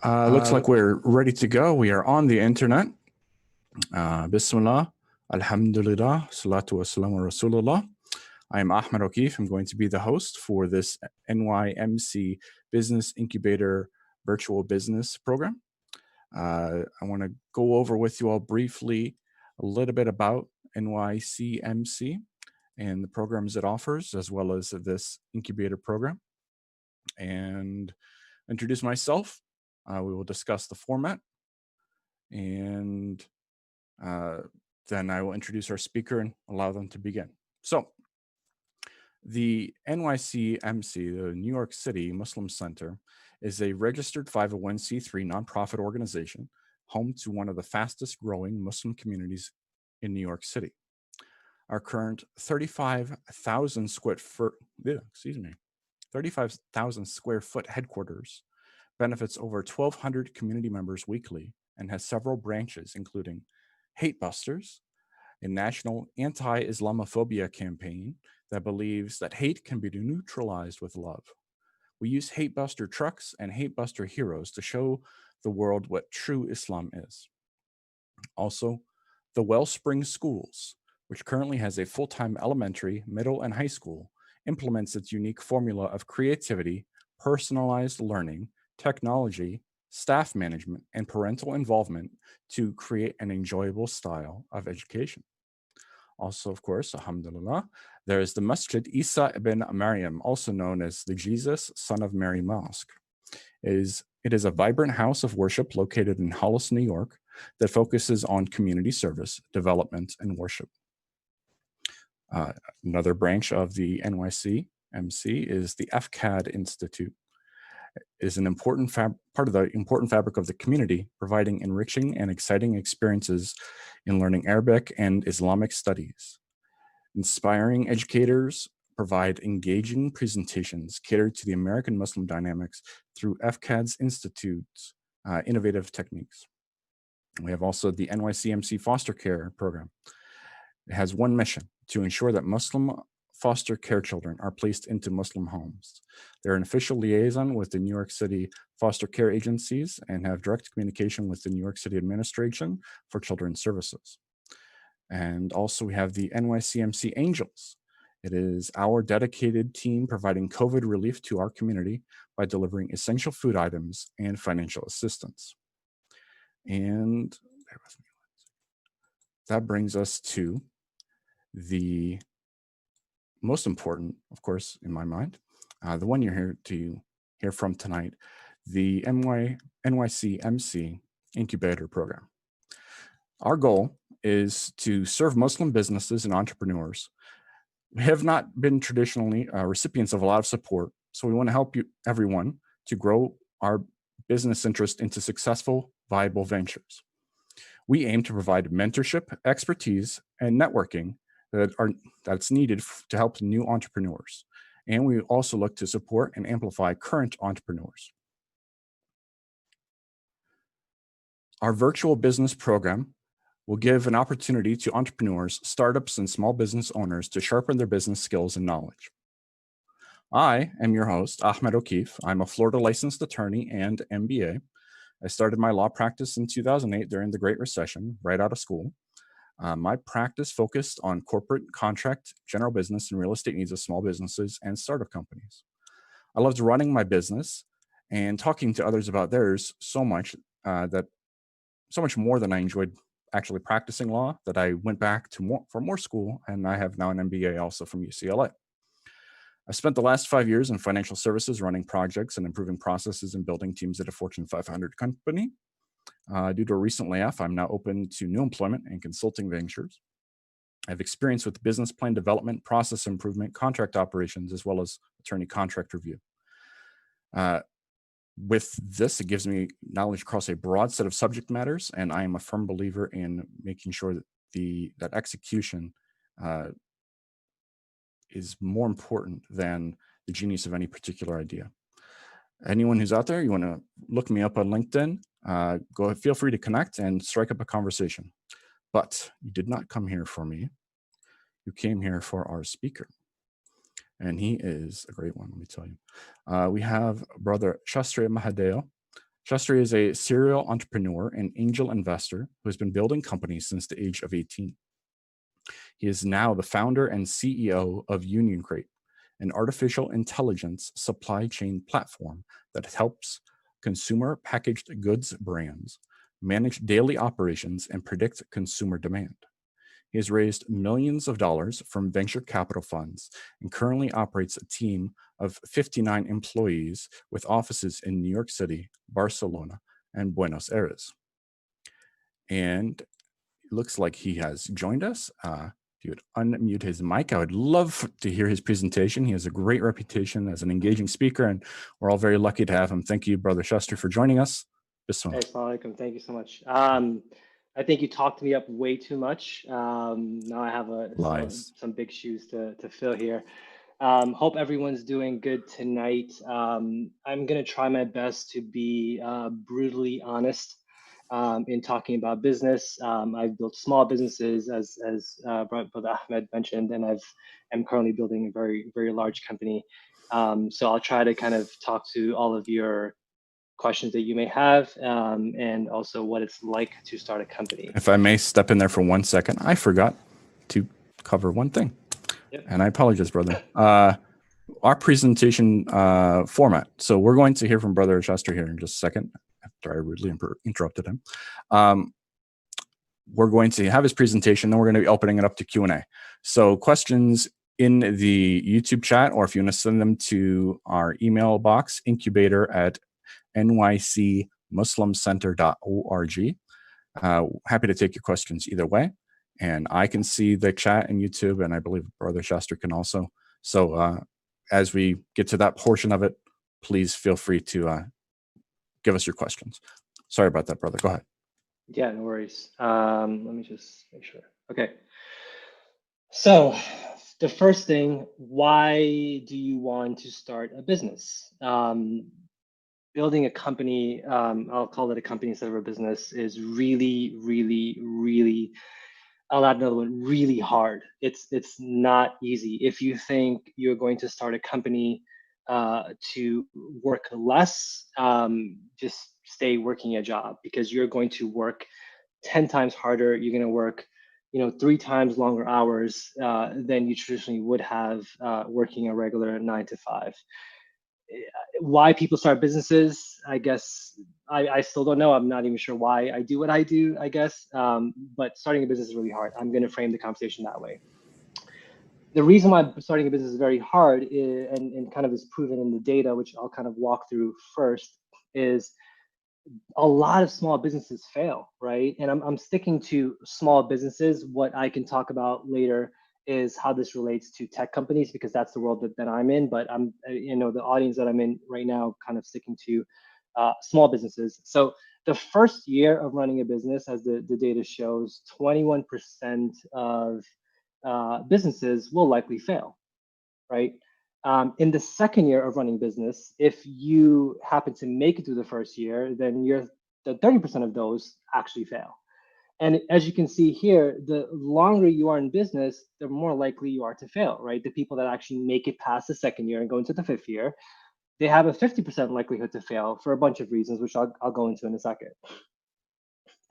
Looks like we're ready to go. We are on the internet. Bismillah, alhamdulillah, salatu wassalamu rasulullah. I am Ahmed O'Keefe. I'm going to be the host for this NYCMC Business Incubator virtual business program. I want to go over with you all briefly a little bit about NYCMC and the programs it offers, as well as this incubator program, and introduce myself. We will discuss the format, and then I will introduce our speaker and allow them to begin. So the NYCMC, the New York City Muslim Center, is a registered 501c3 nonprofit organization, home to one of the fastest growing Muslim communities in New York City. Our current 35,000 square foot headquarters benefits over 1,200 community members weekly and has several branches, including Hatebusters, a national anti-islamophobia campaign that believes that hate can be neutralized with love. We use Hatebuster Trucks and Hatebuster Heroes to show the world what true Islam is. Also, the Wellspring Schools, which currently has a full-time elementary, middle, and high school, implements its unique formula of creativity, personalized learning, technology, staff management, and parental involvement to create an enjoyable style of education. Also, of course, alhamdulillah, there is the Masjid Isa ibn Maryam, also known as the Jesus, Son of Mary Mosque. It is a vibrant house of worship located in Hollis, New York, that focuses on community service, development, and worship. Another branch of the NYCMC is the FCAD Institute. It is an important part of the important fabric of the community, providing enriching and exciting experiences in learning Arabic and Islamic studies. Inspiring educators provide engaging presentations catered to the American Muslim dynamics through FCAD's Institute's innovative techniques. We have also the NYCMC Foster Care program. It has one mission: to ensure that Muslim foster care children are placed into Muslim homes. They're an official liaison with the New York City Foster Care agencies and have direct communication with the New York City Administration for Children's Services. And also we have the NYCMC Angels. It is our dedicated team providing COVID relief to our community by delivering essential food items and financial assistance. And bear with me. That brings us to the most important, of course, in my mind, the one you're here to hear from tonight, the NYCMC Incubator program. Our goal is to serve Muslim businesses and entrepreneurs. We have not been traditionally recipients of a lot of support, so we want to help everyone to grow our business interest into successful, viable ventures. We aim to provide mentorship, expertise, and networking that's needed to help new entrepreneurs. And we also look to support and amplify current entrepreneurs. Our virtual business program will give an opportunity to entrepreneurs, startups, and small business owners to sharpen their business skills and knowledge. I am your host, Ahmed O'Keefe. I'm a Florida licensed attorney and MBA. I started my law practice in 2008 during the Great Recession, right out of school. My practice focused on corporate, contract, general business, and real estate needs of small businesses and startup companies. I loved running my business and talking to others about theirs so much more than I enjoyed actually practicing law, that I went back for more school, and I have now an MBA also from UCLA. I spent the last 5 years in financial services, running projects and improving processes and building teams at a Fortune 500 company. Due to a recent layoff, I'm now open to new employment and consulting ventures. I have experience with business plan development, process improvement, contract operations, as well as attorney contract review. With this, it gives me knowledge across a broad set of subject matters, and I am a firm believer in making sure that that execution is more important than the genius of any particular idea. Anyone who's out there, you want to look me up on LinkedIn, feel free to connect and strike up a conversation. But you did not come here for me. You came here for our speaker. And he is a great one, let me tell you. We have Brother Shastri Mahadeo. Shastri is a serial entrepreneur and angel investor who has been building companies since the age of 18. He is now the founder and CEO of Union Crate, an artificial intelligence supply chain platform that helps consumer packaged goods brands manage daily operations and predict consumer demand. He has raised millions of dollars from venture capital funds and currently operates a team of 59 employees with offices in New York City, Barcelona, and Buenos Aires. And it looks like he has joined us. If you would unmute his mic, I would love to hear his presentation. He has a great reputation as an engaging speaker, and we're all very lucky to have him. Thank you, Brother Shastri, for joining us. Hey, assalamu alaikum. Thank you so much. I think you talked me up way too much. Now I have some big shoes to fill here. Hope everyone's doing good tonight. I'm going to try my best to be brutally honest in talking about business. I've built small businesses, as Brother Ahmed mentioned, and I'm currently building a very, very large company. So I'll try to kind of talk to all of your questions that you may have, and also what it's like to start a company. If I may step in there for 1 second, I forgot to cover one thing. Yep. And I apologize, brother. Our presentation format. So we're going to hear from Brother Shastri here in just a second, after I rudely interrupted him. We're going to have his presentation, then we're going to be opening it up to Q&A. So questions in the YouTube chat, or if you want to send them to our email box, incubator@nycmuslimcenter.org. Happy to take your questions either way. And I can see the chat in YouTube, and I believe Brother Shastri can also. So as we get to that portion of it, please feel free to give us your questions. Sorry about that, brother. Go ahead. Yeah, no worries. Let me just make sure. Okay. So the first thing, why do you want to start a business? Building a company, I'll call it a company instead of a business, is really, really, really, I'll add another one, really hard. It's not easy. If you think you're going to start a company to work less, just stay working a job, because you're going to work 10 times harder. You're going to work 3 times longer hours than you traditionally would have working a regular 9 to 5. Why people start businesses, I guess I still don't know. I'm not even sure why I do what I do, I guess. But starting a business is really hard. I'm going to frame the conversation that way. The reason why starting a business is very hard and kind of is proven in the data, which I'll kind of walk through first, is a lot of small businesses fail, right? And I'm sticking to small businesses. What I can talk about later is how this relates to tech companies, because that's the world that I'm in. But I'm, the audience that I'm in right now, kind of sticking to small businesses. So the first year of running a business, as the data shows, 21% of businesses will likely fail, right? In the second year of running business, if you happen to make it through the first year, then the 30% of those actually fail. And as you can see here, the longer you are in business, the more likely you are to fail, right? The people that actually make it past the second year and go into the 5th year, they have a 50% likelihood to fail for a bunch of reasons, which I'll go into in a second.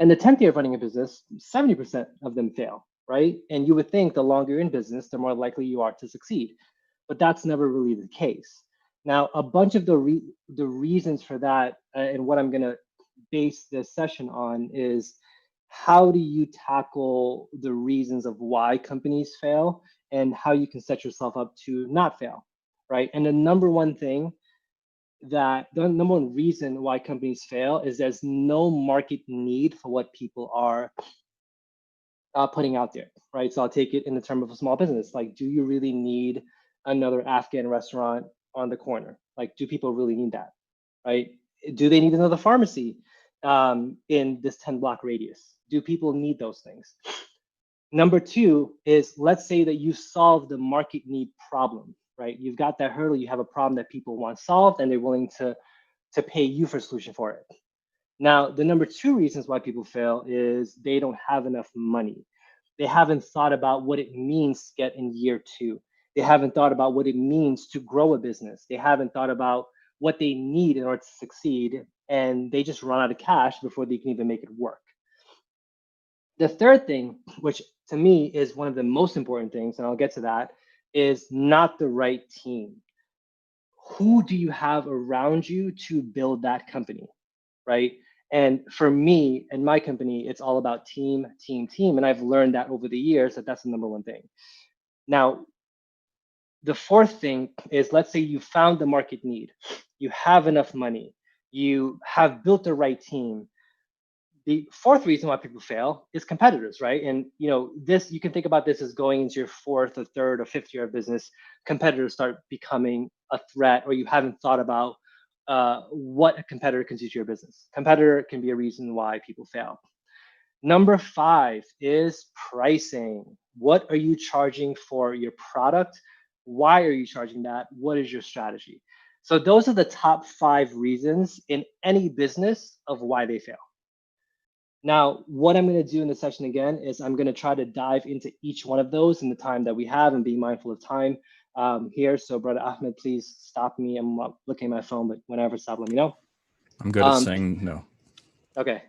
And the 10th year of running a business, 70% of them fail, right? And you would think the longer you're in business, the more likely you are to succeed. But that's never really the case. Now, a bunch of the reasons for that, and what I'm going to base this session on, is how do you tackle the reasons of why companies fail and how you can set yourself up to not fail, right? And the number one reason why companies fail is there's no market need for what people are putting out there, right? So I'll take it in the term of a small business. Like, do you really need another Afghan restaurant on the corner? Like, do people really need that, right? Do they need another pharmacy in this 10-block radius? Do people need those things? Number 2 is, let's say that you solve the market need problem, right? You've got that hurdle, you have a problem that people want solved, and they're willing to pay you for a solution for it. Now, the number 2 reasons why people fail is they don't have enough money. They haven't thought about what it means to get in year 2. They haven't thought about what it means to grow a business. They haven't thought about what they need in order to succeed. and they just run out of cash before they can even make it work. The third thing, which to me is one of the most important things, and I'll get to that, is not the right team. Who do you have around you to build that company, right? And for me and my company, it's all about team, team, team. And I've learned that over the years that that's the number one thing. Now, the fourth thing is, let's say you found the market need, you have enough money, you have built the right team. The fourth reason why people fail is competitors, right? And this, you can think about this as going into your fourth or third or fifth year of business. Competitors start becoming a threat, or you haven't thought about what a competitor can do to your business. Competitor can be a reason why people fail. Number 5 is pricing. What are you charging for your product? Why are you charging that? What is your strategy? So those are the top 5 reasons in any business of why they fail. Now, what I'm going to do in the session again is I'm going to try to dive into each one of those in the time that we have and being mindful of time here. So Brother Ahmed, please stop me. I'm looking at my phone, but whenever, stop, let me know. I'm good at saying no. Okay.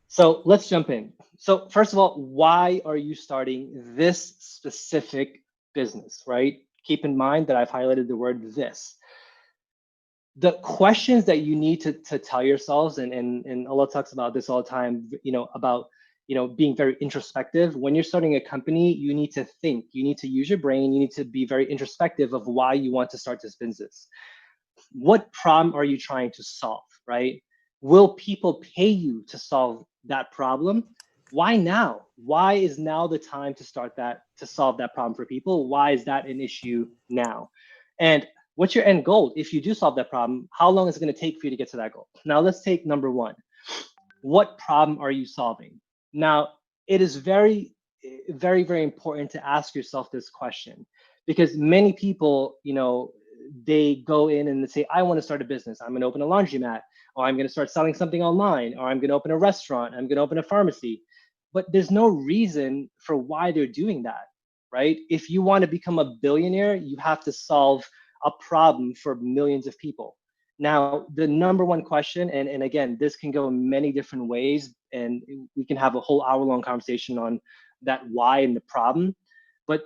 So let's jump in. So first of all, why are you starting this specific business, right? Keep in mind that I've highlighted the word this. The questions that you need to tell yourselves, and Allah talks about this all the time, about being very introspective. When you're starting a company, you need to think, you need to use your brain, you need to be very introspective of why you want to start this business. What problem are you trying to solve, right? Will people pay you to solve that problem? Why now? Why is now the time to start that, to solve that problem for people? Why is that an issue now? And what's your end goal? If you do solve that problem, how long is it going to take for you to get to that goal? Now let's take number 1. What problem are you solving? Now, it is very, very, very important to ask yourself this question, because many people, they go in and they say, I want to start a business. I'm going to open a laundromat, or I'm going to start selling something online, or I'm going to open a restaurant, I'm going to open a pharmacy. But there's no reason for why they're doing that, right? If you want to become a billionaire, you have to solve a problem for millions of people. Now, the number one question, and again, this can go in many different ways, and we can have a whole hour-long conversation on that why and the problem, but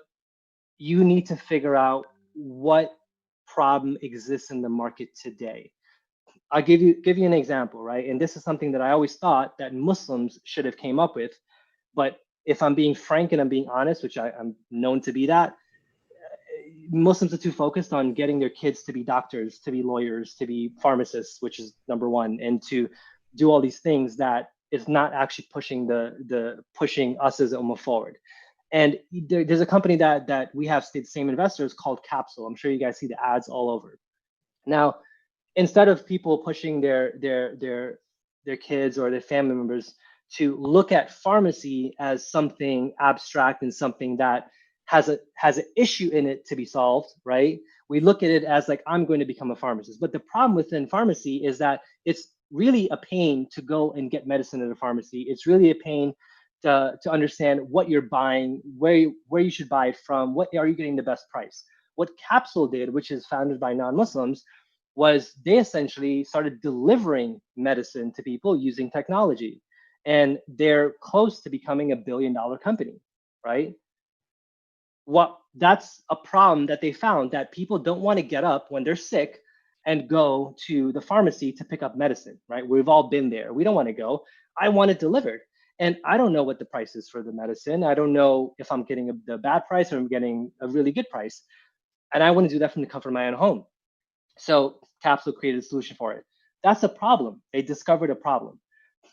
you need to figure out what problem exists in the market today. I'll give you an example, right? And this is something that I always thought that Muslims should have came up with, but if I'm being frank and I'm being honest, which I'm known to be that, Muslims are too focused on getting their kids to be doctors, to be lawyers, to be pharmacists, which is number 1, and to do all these things that is not actually pushing pushing us as a ummah forward. And there's a company that we have the same investors called Capsule. I'm sure you guys see the ads all over. Now, instead of people pushing their kids or their family members to look at pharmacy as something abstract and something that has an issue in it to be solved, right? We look at it as like, I'm going to become a pharmacist. But the problem within pharmacy is that it's really a pain to go and get medicine at a pharmacy. It's really a pain to understand what you're buying, where you should buy it from, what are you getting the best price. What Capsule did, which is founded by non-Muslims, was they essentially started delivering medicine to people using technology. And they're close to becoming $1 billion company, right? That's a problem that they found, that people don't want to get up when they're sick and go to the pharmacy to pick up medicine, right? We've all been there. We don't want to go. I want it delivered. And I don't know what the price is for the medicine. I don't know if I'm getting the bad price or I'm getting a really good price. And I want to do that from the comfort of my own home. So Capsule created a solution for it. That's a problem. They discovered a problem.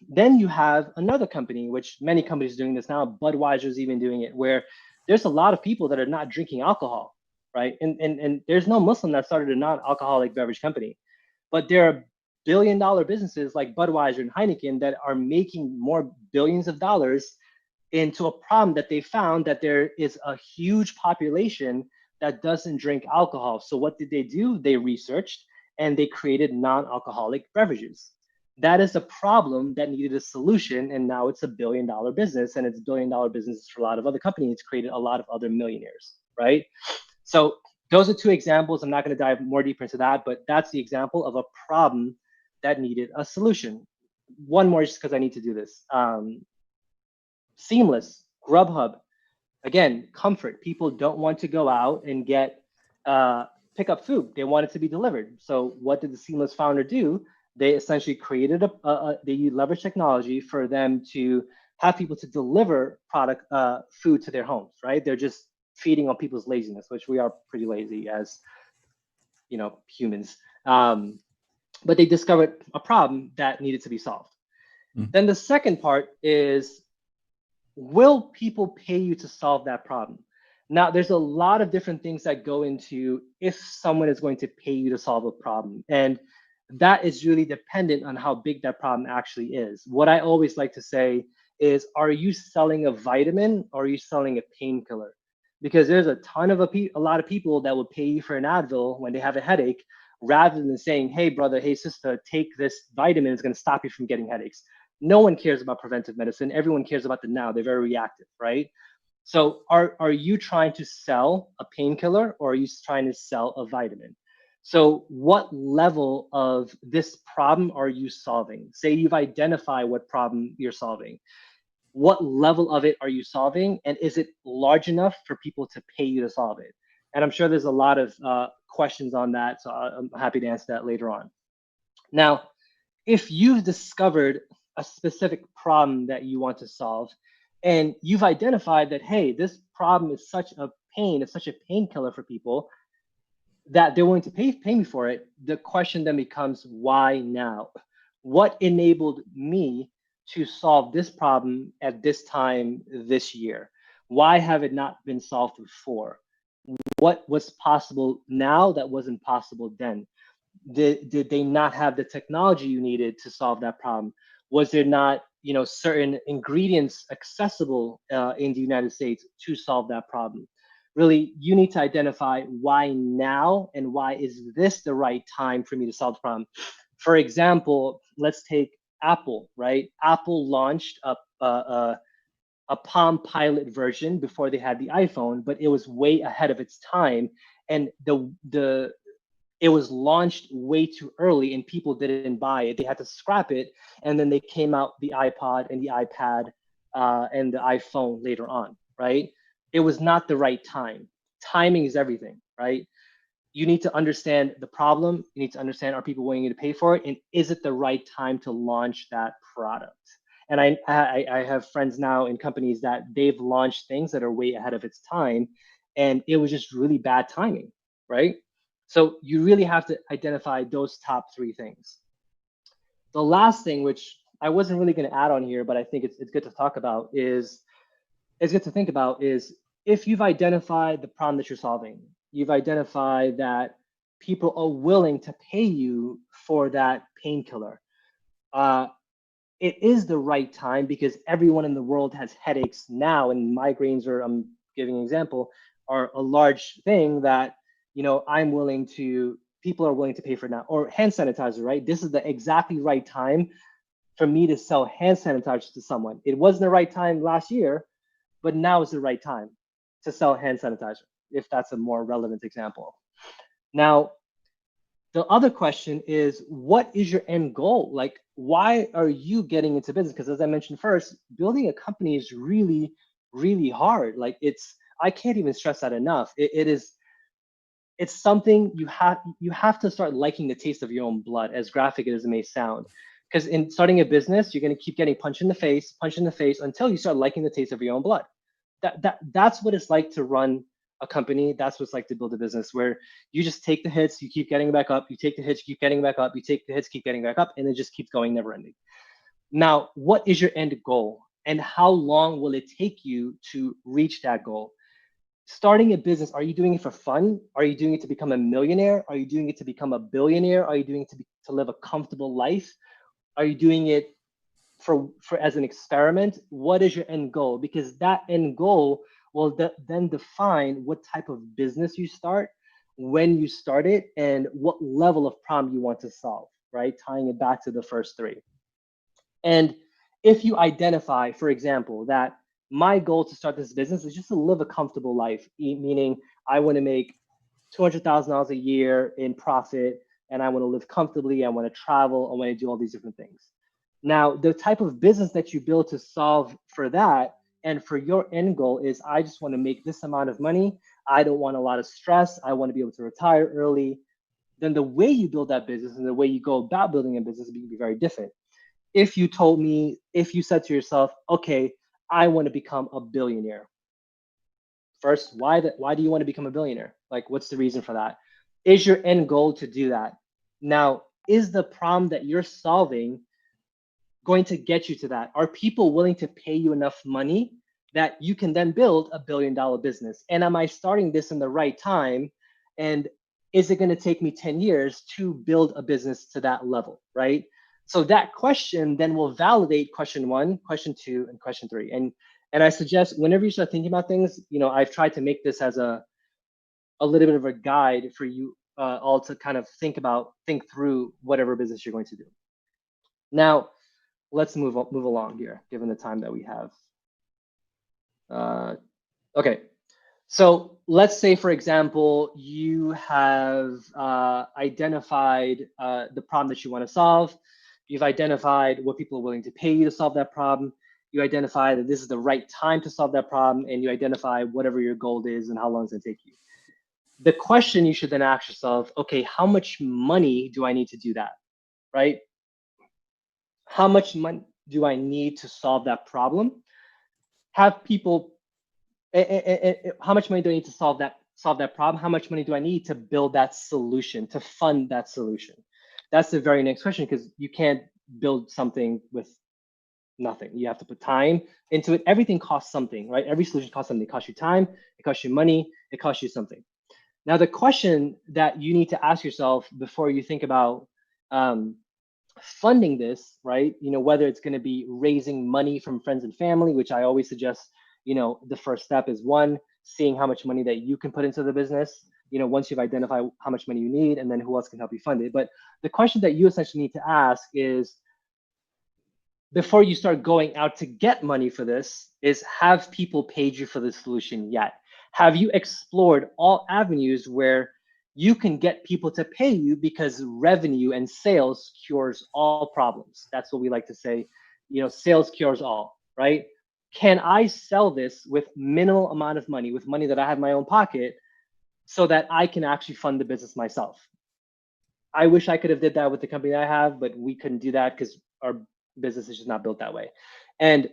Then you have another company, which many companies are doing this now. Budweiser is even doing it, where there's a lot of people that are not drinking alcohol, right? And there's no Muslim that started a non-alcoholic beverage company. But there are billion-dollar businesses like Budweiser and Heineken that are making more billions of dollars into a problem that they found, that there is a huge population that doesn't drink alcohol. So what did they do? They researched and they created non-alcoholic beverages. That is a problem that needed a solution, and now it's $1 billion business, and it's $1 billion business for a lot of other companies. It's created a lot of other millionaires, right? So those are 2 examples. I'm not going to dive more deeper into that, but that's the example of a problem that needed a solution. One more just because I need to do this. Seamless, Grubhub, again, comfort. People don't want to go out and pick up food. They want it to be delivered. So what did the Seamless founder do? They essentially created they leveraged technology for them to have people to deliver food to their homes, right? They're just feeding on people's laziness, which we are pretty lazy as, humans. But they discovered a problem that needed to be solved. Then the second part is, will people pay you to solve that problem? Now, there's a lot of different things that go into if someone is going to pay you to solve a problem. And that is really dependent on how big that problem actually is. What I always like to say is, are you selling a vitamin or are you selling a painkiller? Because there's a lot of people that will pay you for an Advil when they have a headache, rather than saying, hey, brother, hey, sister, take this vitamin, it's going to stop you from getting headaches. No one cares about preventive medicine. Everyone cares about the now. They're very reactive, right? So are you trying to sell a painkiller or are you trying to sell a vitamin? So what level of this problem are you solving? Say you've identified what problem you're solving. What level of it are you solving? And is it large enough for people to pay you to solve it? And I'm sure there's a lot of questions on that. So I'm happy to answer that later on. Now, if you've discovered a specific problem that you want to solve, and you've identified that, hey, this problem is such a pain, it's such a painkiller for people that they're willing to pay me for it, the question then becomes, why now? What enabled me to solve this problem at this time this year? Why have it not been solved before? What was possible now that wasn't possible then? Did they not have the technology you needed to solve that problem? Was there not, certain ingredients accessible in the United States to solve that problem? Really, you need to identify why now and why is this the right time for me to solve the problem. For example, let's take Apple, right? Apple launched a Palm Pilot version before they had the iPhone, but it was way ahead of its time, and it was launched way too early and people didn't buy it. They had to scrap it. And then they came out the iPod and the iPad and the iPhone later on, right? It was not the right time. Timing is everything, right? You need to understand the problem. You need to understand, are people willing to pay for it? And is it the right time to launch that product? And I have friends now in companies that they've launched things that are way ahead of its time. And it was just really bad timing, right? So you really have to identify those top three things. The last thing, which I wasn't really going to add on here, but I think it's good to talk about, is if you've identified the problem that you're solving, you've identified that people are willing to pay you for that painkiller. It is the right time because everyone in the world has headaches now, and migraines, or I'm giving an example, are a large thing that people are willing to pay for now. Or hand sanitizer, right? This is the exactly right time for me to sell hand sanitizer to someone. It wasn't the right time last year, but now is the right time to sell hand sanitizer, if that's a more relevant example. Now, the other question is, what is your end goal? Like, why are you getting into business? Because as I mentioned first, building a company is really, really hard. Like I can't even stress that enough. It's something you have to start liking the taste of your own blood, as graphic as it may sound. Because in starting a business, you're going to keep getting punched in the face until you start liking the taste of your own blood. That's what it's like to run a company. That's what it's like to build a business, where you just take the hits, you keep getting back up, you take the hits, you keep getting back up, you take the hits, keep getting back up, and it just keeps going, never ending. Now, what is your end goal? And how long will it take you to reach that goal? Starting a business, are you doing it for fun? Are you doing it to become a millionaire? Are you doing it to become a billionaire? Are you doing it to live a comfortable life? Are you doing it for as an experiment? What is your end goal? Because that end goal will then define what type of business you start, when you start it, and what level of problem you want to solve, right? Tying it back to the first three. And if you identify, for example, that my goal to start this business is just to live a comfortable life, meaning I want to make $200,000 a year in profit and I want to live comfortably, I want to travel, I want to do all these different things. Now, the type of business that you build to solve for that and for your end goal is, I just want to make this amount of money. I don't want a lot of stress. I want to be able to retire early. Then the way you build that business and the way you go about building a business will be very different. If you told me, if you said to yourself, okay, I want to become a billionaire. First, why do you want to become a billionaire? Like, what's the reason for that? Is your end goal to do that? Now, is the problem that you're solving going to get you to that? Are people willing to pay you enough money that you can then build a $1 billion business? And am I starting this in the right time? And is it going to take me 10 years to build a business to that level, right? So that question then will validate question 1, question 2, and question 3. And I suggest whenever you start thinking about things, I've tried to make this as a little bit of a guide for you all to kind of think through whatever business you're going to do. Now, let's move along here, given the time that we have. Okay, so let's say, for example, you have identified the problem that you want to solve. You've identified what people are willing to pay you to solve that problem. You identify that this is the right time to solve that problem, and you identify whatever your goal is and how long it's going to take you. The question you should then ask yourself, okay, how much money do I need to do that, right? How much money do I need to solve that problem? Have people, how much money do I need to solve that problem? How much money do I need to build that solution, to fund that solution? That's the very next question, because you can't build something with nothing. You have to put time into it. Everything costs something, right? Every solution costs something. It costs you time, it costs you money, it costs you something. Now, the question that you need to ask yourself before you think about funding this, right? Whether it's going to be raising money from friends and family, which I always suggest, the first step is 1, seeing how much money that you can put into the business, once you've identified how much money you need, and then who else can help you fund it. But the question that you essentially need to ask is, before you start going out to get money for this, is, have people paid you for the solution yet? Have you explored all avenues where you can get people to pay you, because revenue and sales cures all problems? That's what we like to say, sales cures all, right? Can I sell this with minimal amount of money, with money that I have in my own pocket, so that I can actually fund the business myself? I wish I could have did that with the company I have, but we couldn't do that because our business is just not built that way. And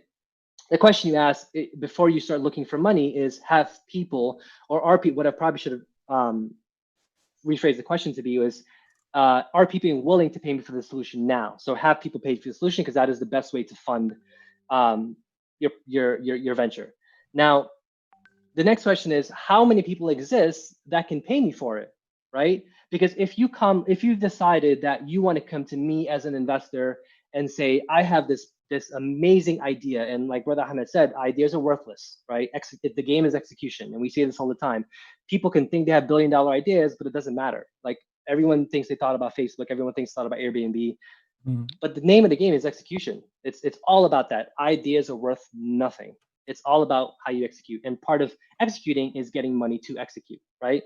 the question you ask before you start looking for money is, have people, or are people, what I probably should have rephrased the question to be is, are people willing to pay me for the solution now? So have people pay for the solution, because that is the best way to fund your venture. Now, the next question is, how many people exist that can pay me for it, right? Because if you've decided that you want to come to me as an investor and say, I have this amazing idea, and like Brother Ahmed said, ideas are worthless, right? The game is execution, and we see this all the time. People can think they have $1 billion ideas, but it doesn't matter. Like, everyone thinks they thought about Facebook, everyone thinks they thought about Airbnb, but the name of the game is execution. It's all about that. Ideas are worth nothing. It's all about how you execute, and part of executing is getting money to execute, right?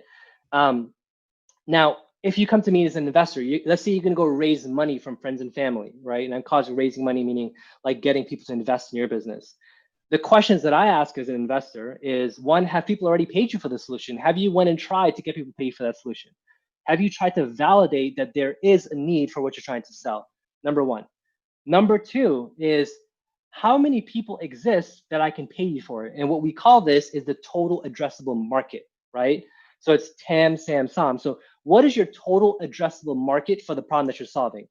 Now, if you come to me as an investor, let's say you're going to go raise money from friends and family, right? And I'm causing raising money, meaning like getting people to invest in your business. The questions that I ask as an investor is, 1, have people already paid you for the solution? Have you went and tried to get people to pay for that solution? Have you tried to validate that there is a need for what you're trying to sell? Number 1. Number 2 is, how many people exist that I can pay you for it? And what we call this is the total addressable market, right? So it's TAM, SAM, SOM. So what is your total addressable market for the problem that you're solving?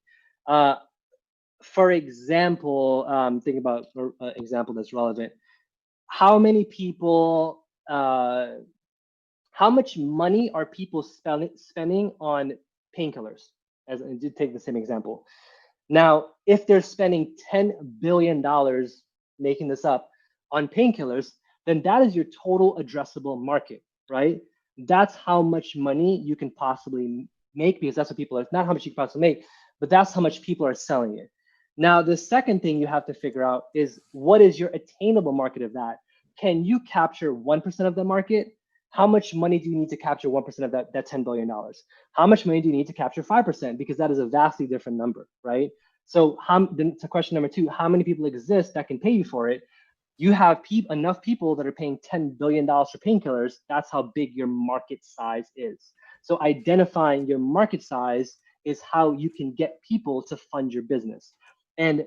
For example, think about an example that's relevant. How many people, how much money are people spending on painkillers? As I did take the same example. Now, if they're spending $10 billion, making this up, on painkillers, then that is your total addressable market, right? That's how much money you can possibly make, because that's what people are, not how much you can possibly make, but that's how much people are selling it. Now, the second thing you have to figure out is, what is your attainable market of that? Can you capture 1% of the market? How much money do you need to capture 1% of that $10 billion? How much money do you need to capture 5%? Because that is a vastly different number, right? So to question number 2, how many people exist that can pay you for it? You have enough people that are paying $10 billion for painkillers. That's how big your market size is. So identifying your market size is how you can get people to fund your business. And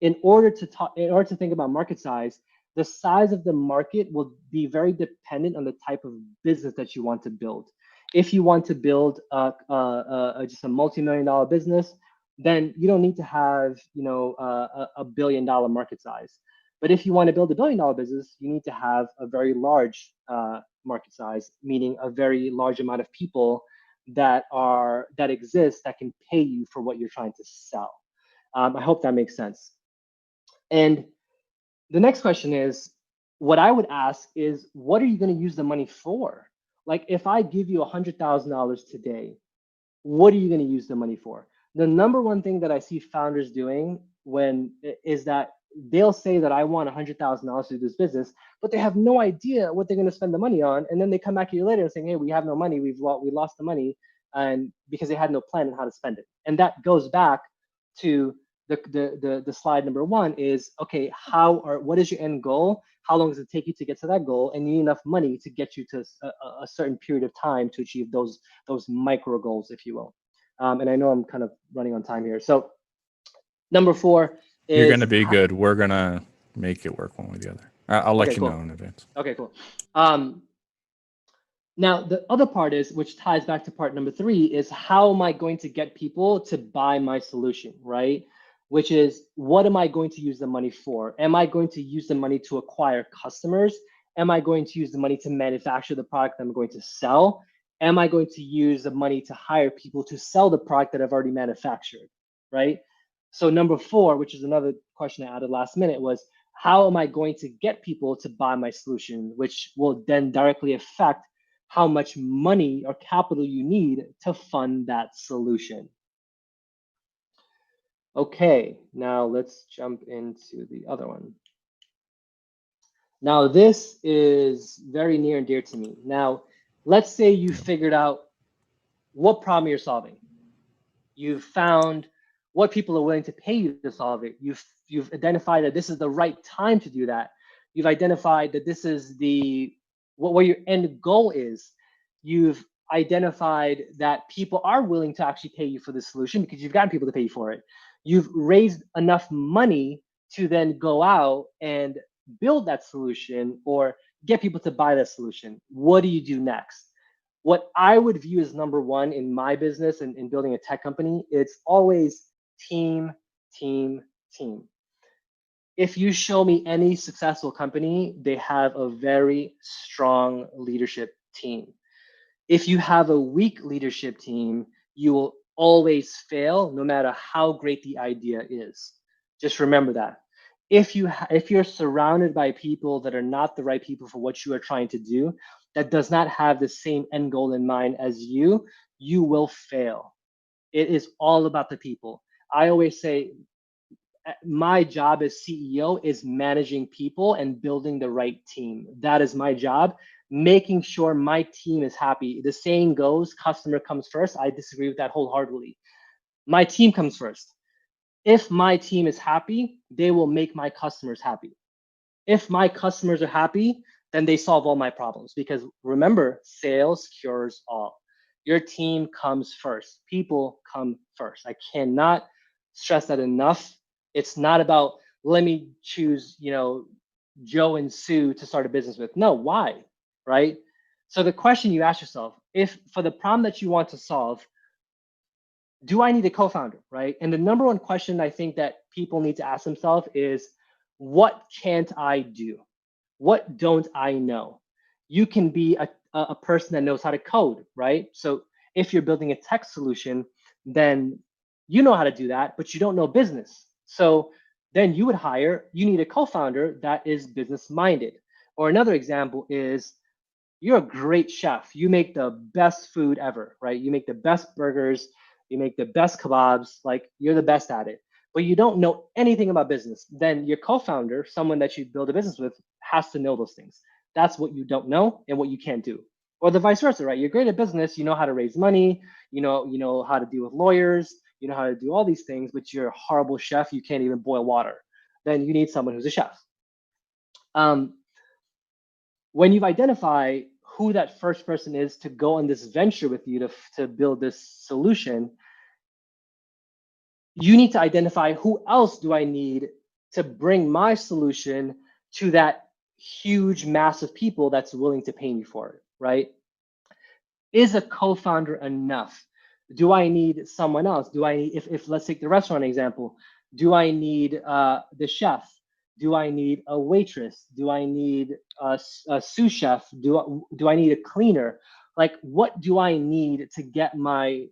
in order to think about market size, the size of the market will be very dependent on the type of business that you want to build. If you want to build just a multi-million-dollar business, then you don't need to have a $1 billion market size. But if you want to build a $1 billion business, you need to have a very large market size, meaning a very large amount of people that exist that can pay you for what you're trying to sell. I hope that makes sense. And the next question is, what I would ask is, what are you going to use the money for? Like, if I give you $100,000 today, what are you going to use the money for? The number one thing that I see founders doing is that they'll say that I want $100,000 to do this business, but they have no idea what they're going to spend the money on. And then they come back a year later and saying, hey, we have no money. We lost the money, and because they had no plan on how to spend it. And that goes back to the slide number 1 is, okay, what is your end goal? How long does it take you to get to that goal? And you need enough money to get you to a certain period of time to achieve those micro goals, if you will. And I know I'm kind of running on time here. So number 4 is, you're going to be good. We're going to make it work one way or the other. I'll let you know in advance. Okay, cool. Now, the other part is, which ties back to part number 3, is how am I going to get people to buy my solution, right? Which is, what am I going to use the money for? Am I going to use the money to acquire customers? Am I going to use the money to manufacture the product that I'm going to sell? Am I going to use the money to hire people to sell the product that I've already manufactured, right? So number 4, which is another question I added last minute, was, how am I going to get people to buy my solution, which will then directly affect how much money or capital you need to fund that solution. Okay, now let's jump into the other one. Now, this is very near and dear to me. Now, let's say you figured out what problem you're solving. You've found what people are willing to pay you to solve it. You've identified that this is the right time to do that. You've identified that this is what your end goal is. You've identified that people are willing to actually pay you for the solution because you've gotten people to pay you for it. You've raised enough money to then go out and build that solution or get people to buy that solution. What do you do next? What I would view as number 1 in my business and in building a tech company, it's always team, team, team. If you show me any successful company, they have a very strong leadership team. If you have a weak leadership team, you will always fail no matter how great the idea is. Just remember that. If you're surrounded by people that are not the right people for what you are trying to do, that does not have the same end goal in mind as you will fail. It is all about the people. I always say my job as CEO is managing people and building the right team. That is my job, making sure my team is happy. The saying goes, customer comes first. I disagree with that wholeheartedly. My team comes first. If my team is happy, they will make my customers happy. If my customers are happy, then they solve all my problems. Because remember, sales cures all. Your team comes first. People come first. I cannot stress that enough. It's not about, let me choose, Joe and Sue to start a business with. No, why, right? So the question you ask yourself, if for the problem that you want to solve, do I need a co-founder, right? And the number 1 question I think that people need to ask themselves is, what can't I do? What don't I know? You can be a person that knows how to code, right? So if you're building a tech solution, then you know how to do that, but you don't know business. So then you need a co-founder that is business-minded. Or another example is, you're a great chef. You make the best food ever, right? You make the best burgers, you make the best kebabs, like you're the best at it, but you don't know anything about business. Then your co-founder, someone that you build a business with, has to know those things. That's what you don't know and what you can't do. Or the vice versa, right? You're great at business, you know how to raise money, you know how to deal with lawyers, you know how to do all these things, but you're a horrible chef, you can't even boil water. Then you need someone who's a chef. When you've identified who that first person is to go on this venture with you to build this solution, you need to identify who else do I need to bring my solution to that huge mass of people that's willing to pay me for it, right? Is a co-founder enough? Do I need someone else? Do I need, if let's take the restaurant example, do I need the chef? Do I need a waitress? Do I need a sous chef? Do I need a cleaner? Like, what do I need to get my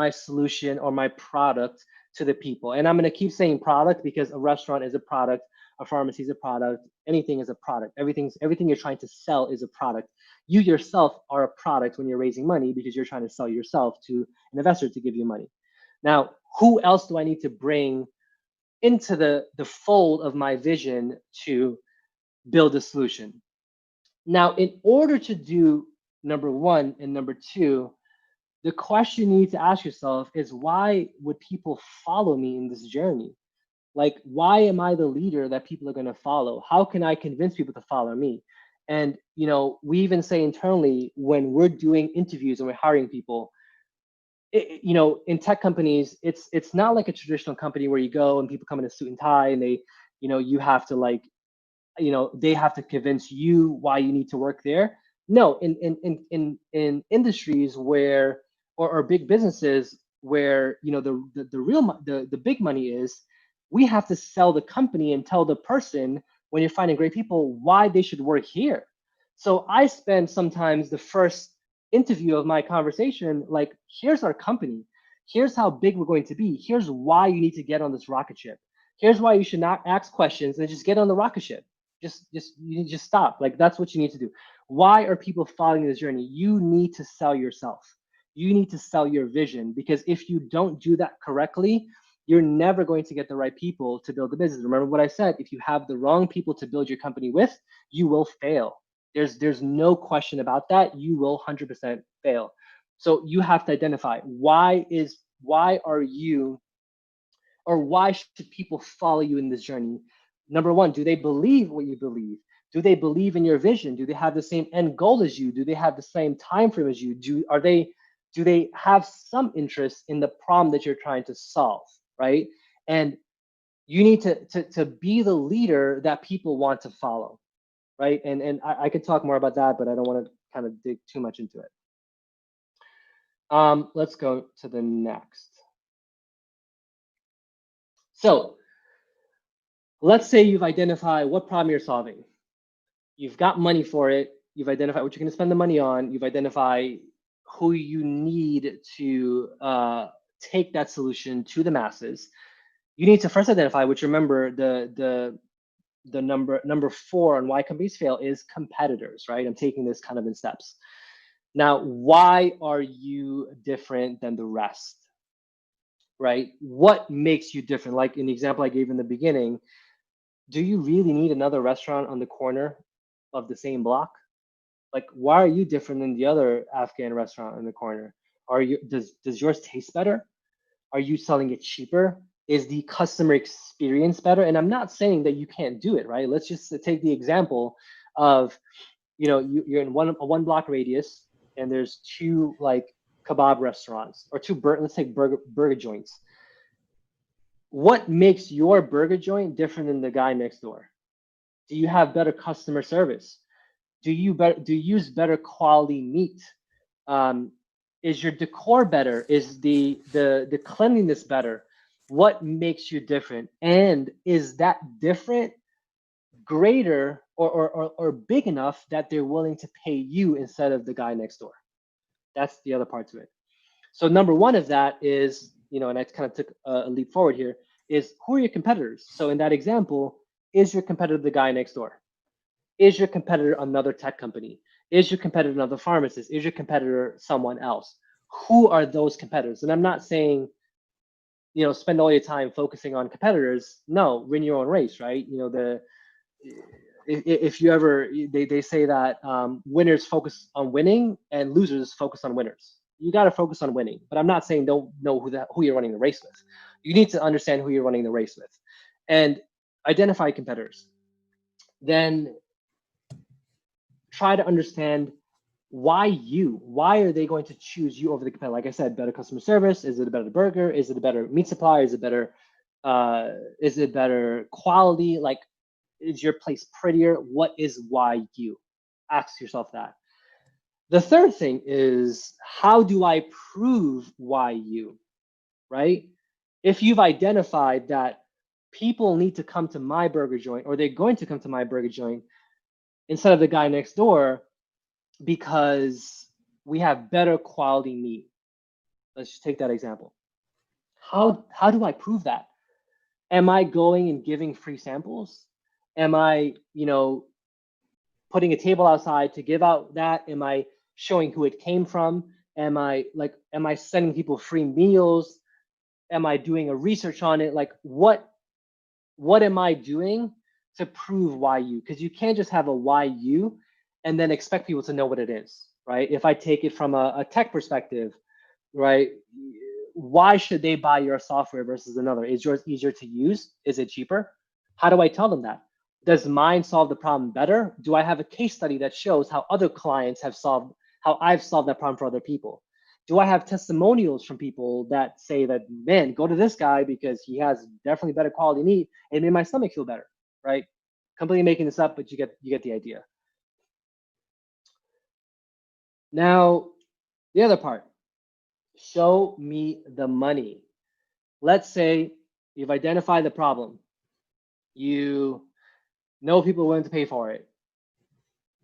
solution or my product to the people? And I'm going to keep saying product because a restaurant is a product, a pharmacy is a product, anything is a product. Everything you're trying to sell is a product. You yourself are a product when you're raising money because you're trying to sell yourself to an investor to give you money. Now, who else do I need to bring into the fold of my vision to build a solution? Now, in order to do number one and number two, the question you need to ask yourself is, why would people follow me in this journey? Like, why am I the leader that people are going to follow? How can I convince people to follow me? And, we even say internally when we're doing interviews and we're hiring people, in tech companies, it's not like a traditional company where you go and people come in a suit and tie and they, you have to they have to convince you why you need to work there. No, in industries where, or big businesses where, the big money is, we have to sell the company and tell the person, when you're finding great people, why they should work here. So I spend sometimes the first interview of my conversation, like, here's our company. Here's how big we're going to be. Here's why you need to get on this rocket ship. Here's why you should not ask questions and just get on the rocket ship. You just stop. Like, that's what you need to do. Why are people following this journey? You need to sell yourself. You need to sell your vision, because if you don't do that correctly, you're never going to get the right people to build the business. Remember what I said, if you have the wrong people to build your company with, you will fail. There's no question about that. You will 100% fail. So you have to identify why are you, or why should people follow you in this journey? Number one, do they believe what you believe? Do they believe in your vision? Do they have the same end goal as you? Do they have the same time frame as you? Do they have some interest in the problem that you're trying to solve, right? And you need to be the leader that people want to follow, right? And I could talk more about that, but I don't want to kind of dig too much into it. Let's go to the next. So let's say you've identified what problem you're solving. You've got money for it. You've identified what you're going to spend the money on. You've identified who you need to take that solution to the masses. You need to first identify, which, remember, the number 4 on why companies fail is competitors, right? I'm taking this kind of in steps. Now, why are you different than the rest, right? What makes you different? Like in the example I gave in the beginning, do you really need another restaurant on the corner of the same block? Like, why are you different than the other Afghan restaurant in the corner? Does yours taste better? Are you selling it cheaper? Is the customer experience better? And I'm not saying that you can't do it, right? Let's just take the example of, you're in a one block radius and there's 2 like kebab restaurants, or 2 let's take burger joints. What makes your burger joint different than the guy next door? Do you have better customer service? Do you use better quality meat? Is your decor better? Is the cleanliness better? What makes you different? And is that different greater or big enough that they're willing to pay you instead of the guy next door? That's the other part to it. So number 1 of that is, and I kind of took a leap forward here, is who are your competitors? So in that example, is your competitor the guy next door? Is your competitor another tech company? Is your competitor another pharmacist? Is your competitor someone else? Who are those competitors? And I'm not saying, spend all your time focusing on competitors. No, win your own race, right? if you ever, they say that winners focus on winning and losers focus on winners. You got to focus on winning, but I'm not saying don't know who you're running the race with. You need to understand who you're running the race with, and identify competitors. Then try to understand why are they going to choose you over the competitor? Like I said, better customer service. Is it a better burger? Is it a better meat supply? Is it better quality? Like, is your place prettier? What is why you? Ask yourself that. The third thing is, how do I prove why you, right? If you've identified that people need to come to my burger joint, or they're going to come to my burger joint instead of the guy next door because we have better quality meat. Let's just take that example. How do I prove that? Am I going and giving free samples? Am I, putting a table outside to give out that? Am I showing who it came from? Am I sending people free meals? Am I doing a research on it? Like, what am I doing to prove why you? Because you can't just have a why you and then expect people to know what it is, right? If I take it from a tech perspective, right? Why should they buy your software versus another? Is yours easier to use? Is it cheaper? How do I tell them that? Does mine solve the problem better? Do I have a case study that shows how other clients have solved, how I've solved that problem for other people? Do I have testimonials from people that say that, man, go to this guy because he has definitely better quality meat and it made my stomach feel better, right? Completely making this up, but you get the idea. Now, the other part, show me the money. Let's say you've identified the problem. You know people are willing to pay for it.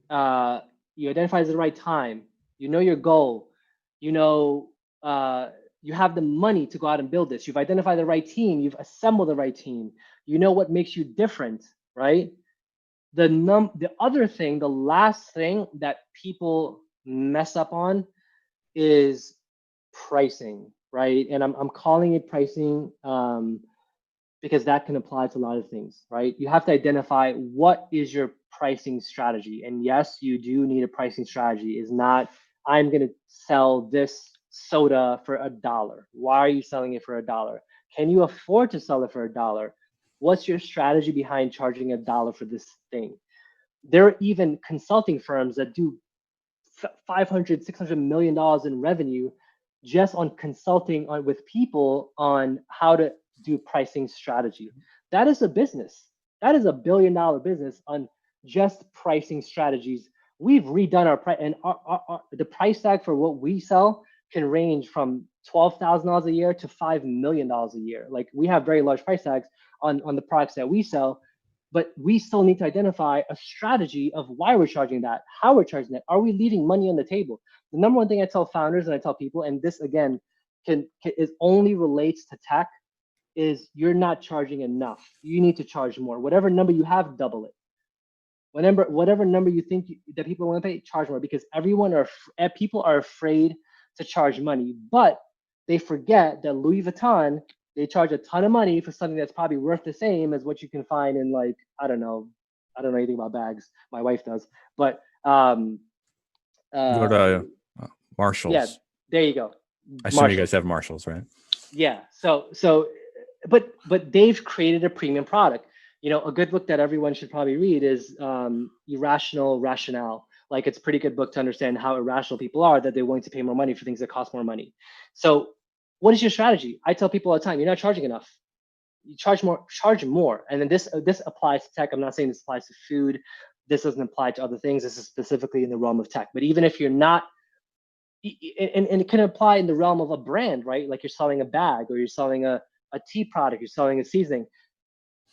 You identify at the right time. You know your goal. You have the money to go out and build this. You've identified the right team. You've assembled the right team. You know what makes you different, right? The other thing, the last thing that people mess up on is pricing, right? And I'm calling it pricing because that can apply to a lot of things, right? You have to identify what is your pricing strategy. And yes, you do need a pricing strategy. It's not, I'm going to sell this soda for $1. Why are you selling it for $1? Can you afford to sell it for $1? What's your strategy behind charging $1 for this thing? There are even consulting firms that do $500, $600 million in revenue just on consulting with people on how to do pricing strategy. That is a business. That is $1 billion business on just pricing strategies. We've redone our price, and the price tag for what we sell can range from $12,000 a year to $5 million a year. Like, we have very large price tags on the products that we sell, but we still need to identify a strategy of why we're charging that, how we're charging that. Are we leaving money on the table? The number one thing I tell founders and I tell people, and this again is only relates to tech, is you're not charging enough. You need to charge more. Whatever number you have, double it. Whatever number you think that people want to pay, charge more, because people are afraid to charge money, but they forget that Louis Vuitton, they charge a ton of money for something that's probably worth the same as what you can find in, like, I don't know anything about bags. My wife does, but Go to Marshalls. Yeah, there you go. I assume you guys have Marshalls, right? Yeah. But they've created a premium product. A good book that everyone should probably read is Irrational Rationale. Like, it's a pretty good book to understand how irrational people are, that they're willing to pay more money for things that cost more money. So what is your strategy? I tell people all the time, you're not charging enough. You charge more. And then this applies to tech. I'm not saying this applies to food. This doesn't apply to other things. This is specifically in the realm of tech. But even if you're not, and it can apply in the realm of a brand, right? Like, you're selling a bag, or you're selling a tea product, you're selling a seasoning.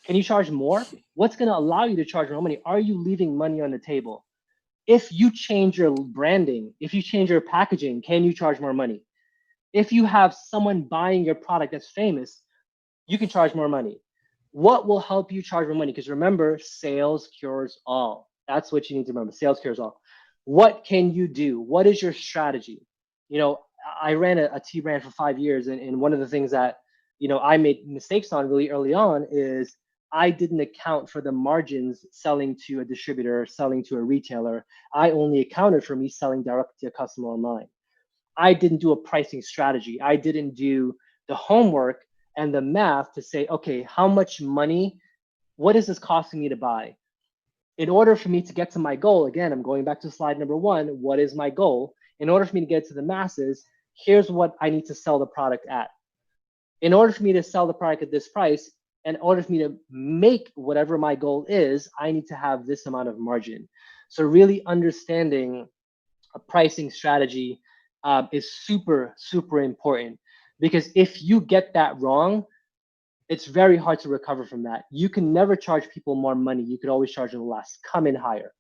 Can you charge more? What's going to allow you to charge more money? Are you leaving money on the table? If you change your branding, if you change your packaging, can you charge more money? If you have someone buying your product that's famous, you can charge more money. What will help you charge more money? Because remember, sales cures all. That's what you need to remember. Sales cures all. What can you do? What is your strategy? I ran a tea brand for 5 years, and one of the things that I made mistakes on really early on is I didn't account for the margins selling to a distributor, selling to a retailer. I only accounted for me selling directly to a customer online. I didn't do a pricing strategy. I didn't do the homework and the math to say, okay, how much money, what is this costing me to buy? In order for me to get to my goal, again, I'm going back to slide number 1, what is my goal? In order for me to get to the masses, here's what I need to sell the product at. In order for me to sell the product at this price, in order for me to make whatever my goal is, I need to have this amount of margin. So really understanding a pricing strategy is super, super important, because if you get that wrong, it's very hard to recover from that. You can never charge people more money. You could always charge them less. Come in higher.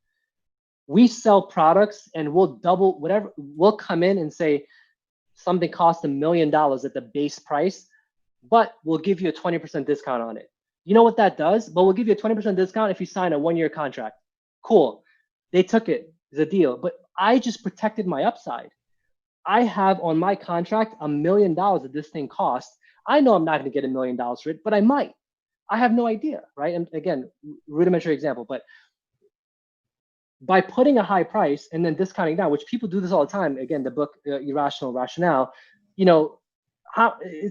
We sell products and we'll double whatever. We'll come in and say something costs $1 million at the base price, but we'll give you a 20% discount on it. You know what that does? But we'll give you a 20% discount if you sign a 1-year contract. Cool. They took it. It's a deal. But I just protected my upside. I have on my contract $1 million that this thing costs. I know I'm not going to get $1 million for it, but I might. I have no idea, right? And again, rudimentary example, but by putting a high price and then discounting down, which people do this all the time. Again, the book Irrational Rationale, you know,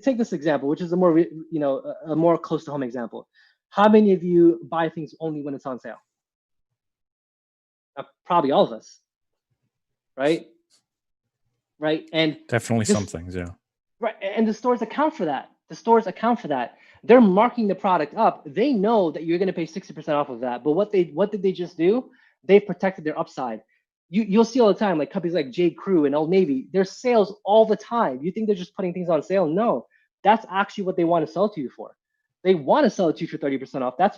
take this example, which is a more, a more close to home example. How many of you buy things only when it's on sale? Probably all of us, right? Right. And definitely some things, yeah. Right. And the stores account for that. The stores account for that. They're marking the product up. They know that you're going to pay 60% off of that. But what did they just do? They protected their upside. You'll see all the time, like companies like J. Crew and Old Navy, there's sales all the time. You think they're just putting things on sale? No, that's actually what they want to sell to you for. They want to sell it to you for 30% off. That's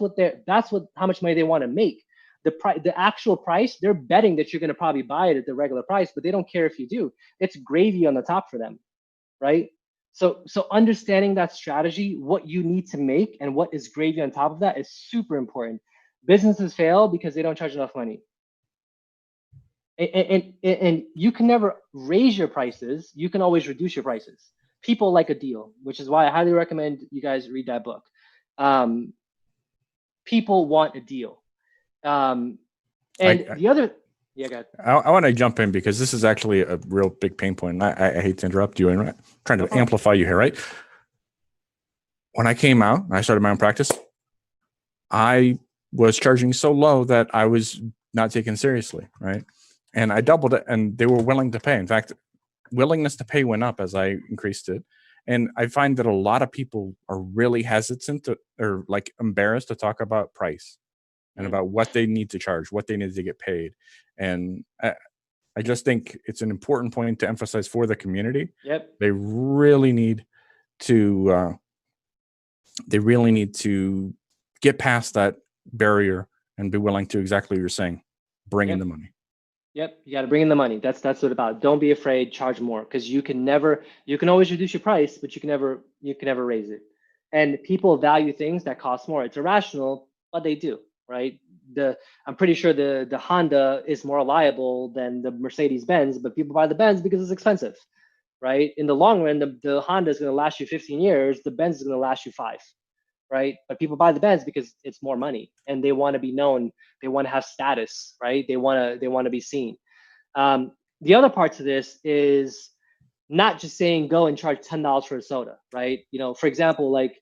how much money they want to make. The actual price, they're betting that you're going to probably buy it at the regular price, but they don't care if you do. It's gravy on the top for them, right? So understanding that strategy, what you need to make and what is gravy on top of that is super important. Businesses fail because they don't charge enough money. And you can never raise your prices. You can always reduce your prices. People like a deal, which is why I highly recommend you guys read that book. People want a deal. The other, yeah, go ahead. I want to jump in because this is actually a real big pain point. And I hate to interrupt you, and I'm trying to amplify you here, right? When I came out, I started my own practice. I was charging so low that I was not taken seriously, right? And I doubled it, and they were willing to pay. In fact, willingness to pay went up as I increased it. And I find that a lot of people are really hesitant or like embarrassed to talk about price and about what they need to charge, what they need to get paid. And I just think it's an important point to emphasize for the community. Yep. They really need to get past that barrier and be willing to, exactly what you're saying, bring in the money. Yep, you got to bring in the money. That's what it's about. Don't be afraid. Charge more, because you can always reduce your price, but you can never raise it. And people value things that cost more. It's irrational, but they do, right? I'm pretty sure the Honda is more reliable than the Mercedes Benz, but people buy the Benz because it's expensive, right? In the long run, the Honda is going to last you 15 years. The Benz is going to last you 5. Right? But people buy the Benz because it's more money and they want to be known. They want to have status, right? They want to be seen. The other part to this is not just saying go and charge $10 for a soda, right? For example, like,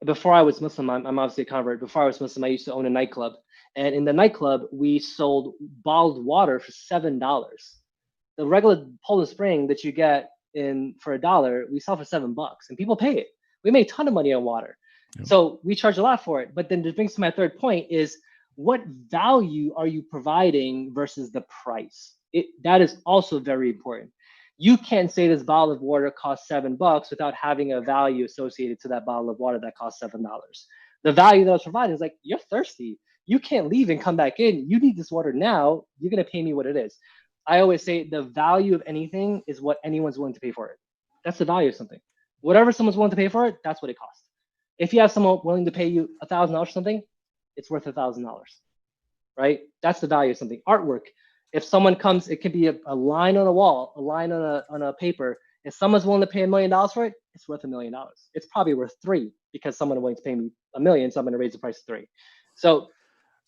before I was Muslim, I'm obviously a convert. Before I was Muslim, I used to own a nightclub, and in the nightclub we sold bottled water for $7. The regular Poland Spring that you get for $1, we sell for $7, and people pay it. We made a ton of money on water. Yep. So we charge a lot for it. But then this brings to my third point is, what value are you providing versus the price? That is also very important. You can't say this bottle of water costs $7 without having a value associated to that bottle of water that costs $7. The value that I was providing is like, you're thirsty. You can't leave and come back in. You need this water now. You're going to pay me what it is. I always say the value of anything is what anyone's willing to pay for it. That's the value of something. Whatever someone's willing to pay for it, that's what it costs. If you have someone willing to pay you $1,000 for something, it's worth $1,000, right? That's the value of something. Artwork. If someone comes, it can be a line on a wall, a line on a paper, If someone's willing to pay $1 million for it, it's worth $1 million. It's probably worth 3 because someone is willing to pay me $1 million, so I'm going to raise the price to 3. So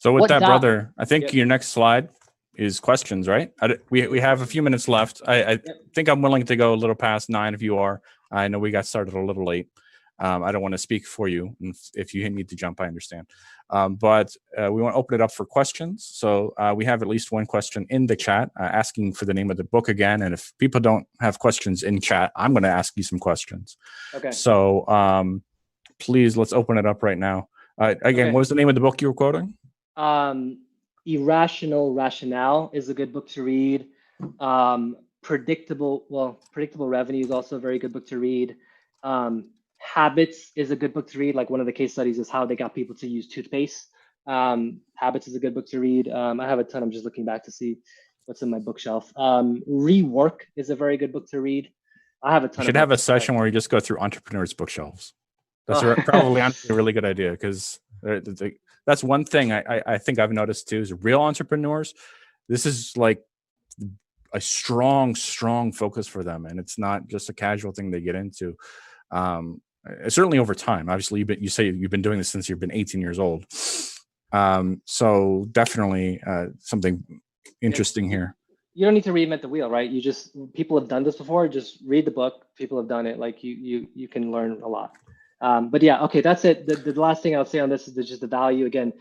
with that, brother, I think your next slide is questions, right? We have a few minutes left. I think I'm willing to go a little past 9 if you are. I know we got started a little late. I don't want to speak for you. If you need to jump, I understand. But we want to open it up for questions. So we have at least one question in the chat asking for the name of the book again. And if people don't have questions in chat, I'm going to ask you some questions. Okay. So please, let's open it up right now. Again, what was the name of the book you were quoting? Irrational Rationale is a good book to read. Predictable Revenue is also a very good book to read. Habits is a good book to read. Like one of the case studies is how they got people to use toothpaste. Habits is a good book to read. I have a ton. I'm just looking back to see what's in my bookshelf. Rework is a very good book to read. I have a ton. You should have a session where you just go through entrepreneurs' bookshelves. That's probably a really good idea, because that's one thing I think I've noticed too, is real entrepreneurs. This is like a strong focus for them, and it's not just a casual thing they get into. Certainly over time. Obviously, you say you've been doing this since you've been 18 years old. So definitely something interesting here. You don't need to reinvent the wheel, right? People have done this before. Just read the book. People have done it. Like you can learn a lot. But yeah, okay, that's it. The last thing I'll say on this is just the value again.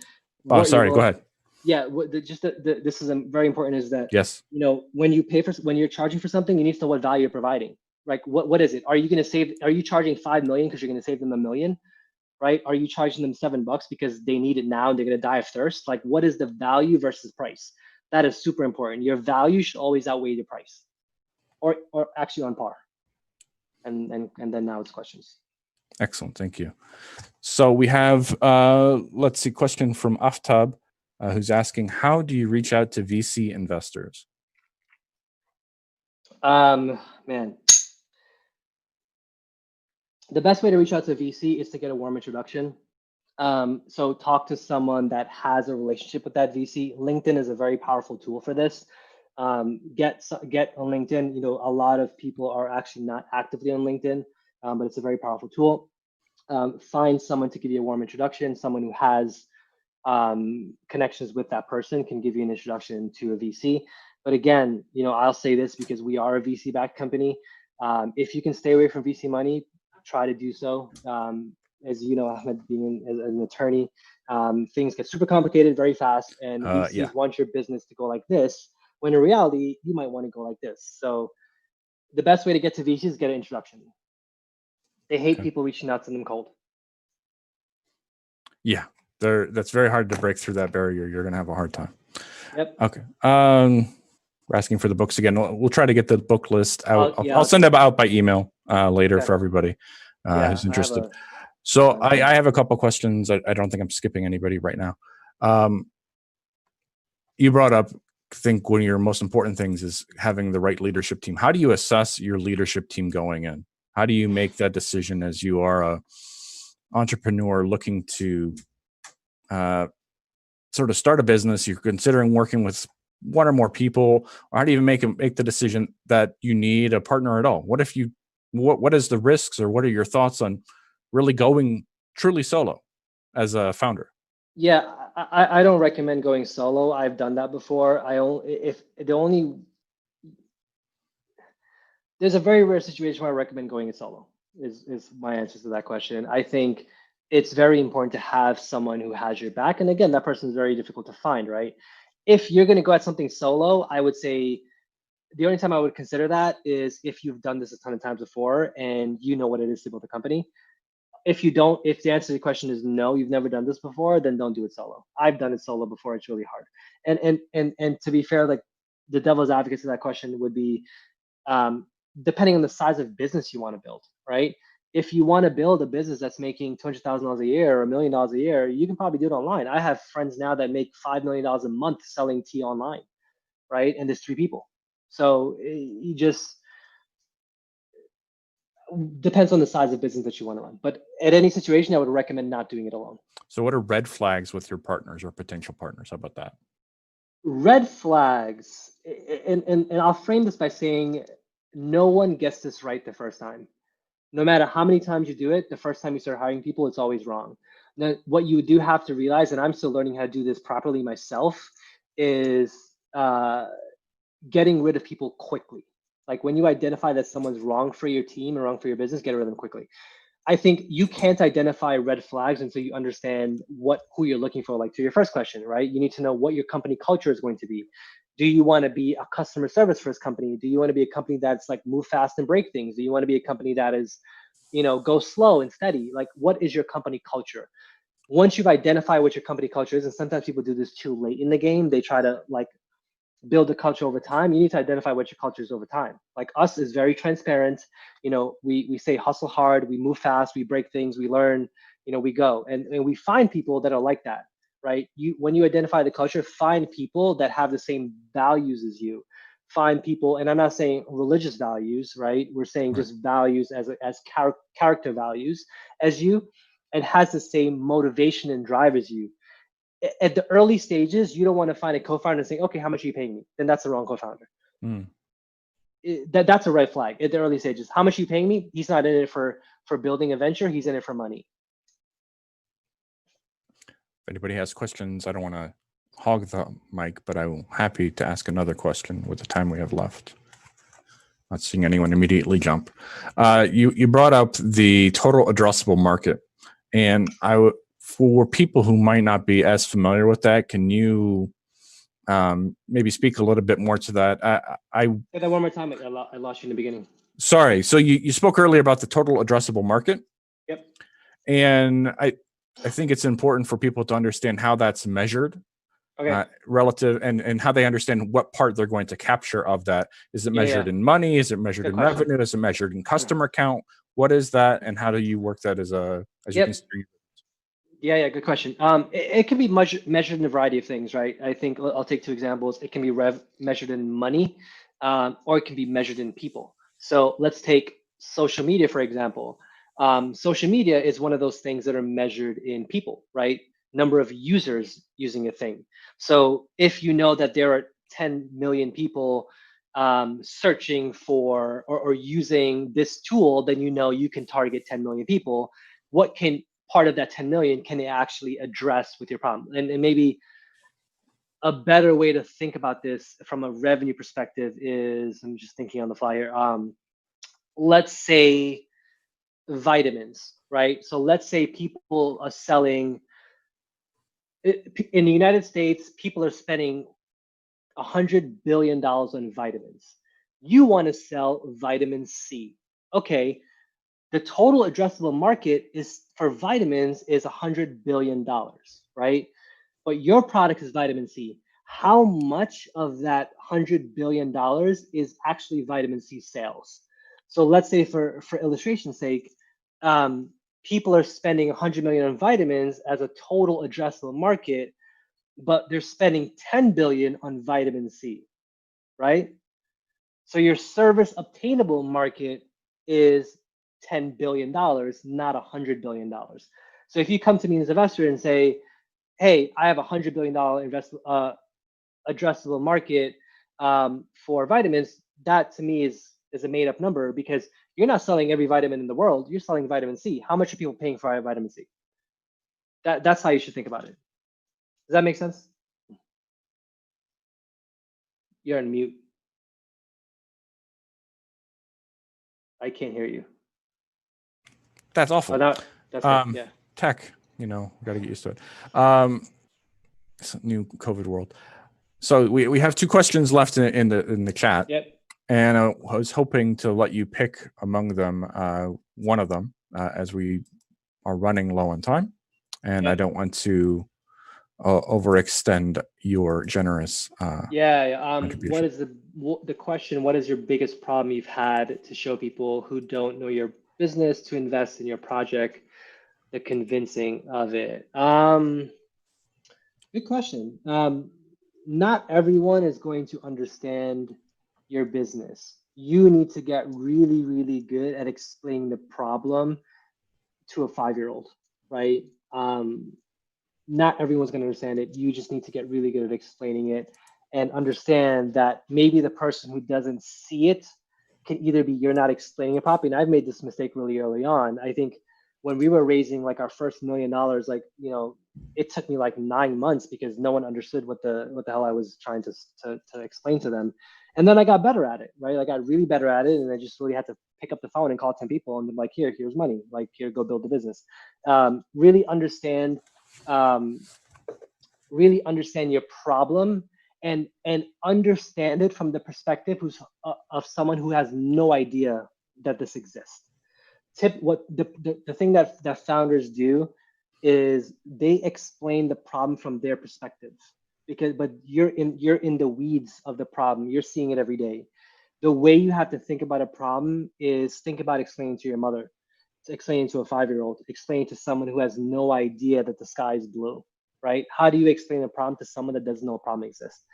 Oh, sorry, go ahead. Yeah, this is very important, is that, yes, when you're charging for something, you need to know what value you're providing. Like what is it? Are you charging $5 million because you're going to save them $1 million, right? Are you charging them $7 because they need it now and they're going to die of thirst? Like, what is the value versus price? That is super important. Your value should always outweigh your price, or actually on par. And then now it's questions. Excellent, thank you. So we have let's see, question from Aftab, who's asking, how do you reach out to VC investors? Man, the best way to reach out to a VC is to get a warm introduction. So talk to someone that has a relationship with that VC. LinkedIn is a very powerful tool for this. Get on LinkedIn. A lot of people are actually not actively on LinkedIn, but it's a very powerful tool. Find someone to give you a warm introduction. Someone who has connections with that person can give you an introduction to a VC. But again, I'll say this because we are a VC-backed company. If you can stay away from VC money, try to do so. As you know, Ahmed, being an attorney, things get super complicated very fast, and VCs want your business to go like this, when in reality, you might want to go like this. So the best way to get to VCs is get an introduction. They hate people reaching out to them cold. Yeah, that's very hard to break through that barrier. You're going to have a hard time. Yep. Okay. We're asking for the books again. We'll try to get the book list out. I'll send it out by email later for everybody who's interested. So I have a couple questions. I don't think I'm skipping anybody right now. You brought up, I think one of your most important things is having the right leadership team. How do you assess your leadership team going in? How do you make that decision as you are a entrepreneur looking to sort of start a business? You're considering working with one or more people, or how do you even make the decision that you need a partner at all? What is the risks, or what are your thoughts on really going truly solo as a founder? Yeah, I don't recommend going solo. I've done that before. There's a very rare situation where I recommend going solo, is my answer to that question. I think it's very important to have someone who has your back. And again, that person is very difficult to find, right? If you're going to go at something solo, I would say the only time I would consider that is if you've done this a ton of times before and you know what it is to build a company. If you don't, if the answer to the question is no, you've never done this before, then don't do it solo. I've done it solo before. It's really hard. And to be fair, like the devil's advocate to that question would be, depending on the size of business you want to build, right? If you want to build a business that's making $200,000 a year or $1 million a year, you can probably do it online. I have friends now that make $5 million a month selling tea online, right? And there's 3 people. So you just depends on the size of business that you want to run. But at any situation, I would recommend not doing it alone. So what are red flags with your partners or potential partners? How about that? Red flags, and I'll frame this by saying no one gets this right the first time. No matter how many times you do it, the first time you start hiring people, it's always wrong. Now, what you do have to realize, and I'm still learning how to do this properly myself, is getting rid of people quickly. Like when you identify that someone's wrong for your team or wrong for your business, get rid of them quickly. I think you can't identify red flags until you understand who you're looking for. Like to your first question, right? You need to know what your company culture is going to be. Do you want to be a customer service first company? Do you want to be a company that's like move fast and break things? Do you want to be a company that is, go slow and steady? Like what is your company culture? Once you've identified what your company culture is, and sometimes people do this too late in the game, they try to like build the culture over time. You need to identify what your culture is over time. Like us is very transparent. We say hustle hard, we move fast, we break things, we learn, we go. And we find people that are like that, right? When you identify the culture, find people that have the same values as you. Find people, and I'm not saying religious values, right? We're saying just values as character values as you, and has the same motivation and drive as you. At the early stages, you don't want to find a co-founder and say, okay, how much are you paying me? Then that's the wrong co-founder. That's a red flag at the early stages. How much are you paying me? He's not in it for building a venture. He's in it for money. If anybody has questions, I don't want to hog the mic, but I'm happy to ask another question with the time we have left. Not seeing anyone immediately jump. You brought up the total addressable market, and for people who might not be as familiar with that, can you maybe speak a little bit more to that? Say that one more time. I lost you in the beginning. Sorry. So you spoke earlier about the total addressable market. Yep. And I think it's important for people to understand how that's measured. Okay. Relative and how they understand what part they're going to capture of that. Is it measured in money? Is it measured in revenue? Is it measured in customer count? What is that? And how do you work that as you consider? Yeah, good question. It can be measured in a variety of things, right? I think I'll take two examples. It can be measured in money, or it can be measured in people. So let's take social media, for example. Social media is one of those things that are measured in people, right? Number of users using a thing. So if you know that there are 10 million people searching for or using this tool, then you can target 10 million people. What can part of that 10 million can they actually address with your problem? And maybe a better way to think about this from a revenue perspective is, I'm just thinking on the fly here. Let's say vitamins, right? So let's say people are selling, in the United States, people are spending $100 billion on vitamins. You want to sell vitamin C. Okay, the total addressable market is for vitamins is $100 billion, right? But your product is vitamin C. How much of that $100 billion is actually vitamin C sales? So let's say for illustration's sake, people are spending 100 million on vitamins as a total addressable market, but they're spending 10 billion on vitamin C, right? So your service obtainable market is $10 billion, not $100 billion. So if you come to me as an investor and say, hey, I have $100 billion addressable market for vitamins, that to me is a made up number, because you're not selling every vitamin in the world, you're selling vitamin C. How much are people paying for vitamin C? That's how you should think about it. Does that make sense? You're on mute. I can't hear you. That's awful. Oh, no, that's yeah. Tech, we got to get used to it. It's a new COVID world. So we have two questions left in the chat. Yep. And I was hoping to let you pick among them one of them as we are running low on time, and yep. I don't want to overextend your generous. What is the question? What is your biggest problem you've had to show people who don't know your business to invest in your project? The convincing of it. Good question. Not everyone is going to understand your business. You need to get really, really good at explaining the problem to a 5-year-old, right? Not everyone's going to understand it. You just need to get really good at explaining it and understand that maybe the person who doesn't see it can either be you're not explaining it properly. And I've made this mistake really early on. I think when we were raising like our first $1 million, like, you know, it took me like 9 months because no one understood what the hell I was trying to explain to them. And then I got better at it, right? I got really better at it, and I just really had to pick up the phone and call 10 people and be like, here's money, like, here, go build the business. Really understand your problem, and understand it from the perspective of someone who has no idea that this exists. The thing that founders do is they explain the problem from their perspective, but you're in the weeds of the problem. You're seeing it every day. The way you have to think about a problem is think about explaining to your mother, explaining to a 5-year-old, explaining to someone who has no idea that the sky is blue, right? How do you explain a problem to someone that doesn't know a problem exists?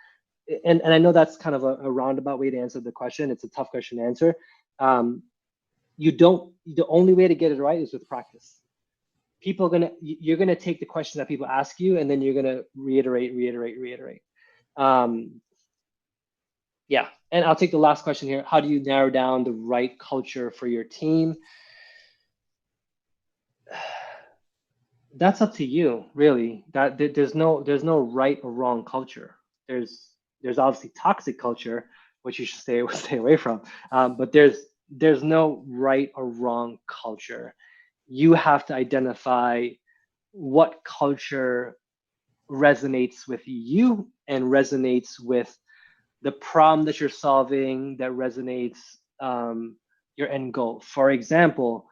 And I know that's kind of a roundabout way to answer the question. It's a tough question to answer. The only way to get it right is with practice. You're gonna take the question that people ask you, and then you're gonna reiterate. Yeah, and I'll take the last question here. How do you narrow down the right culture for your team? That's up to you, really. There's no right or wrong culture. There's obviously toxic culture, which you should stay away from. But there's no right or wrong culture. You have to identify what culture resonates with you and resonates with the problem that you're solving, that resonates your end goal. For example,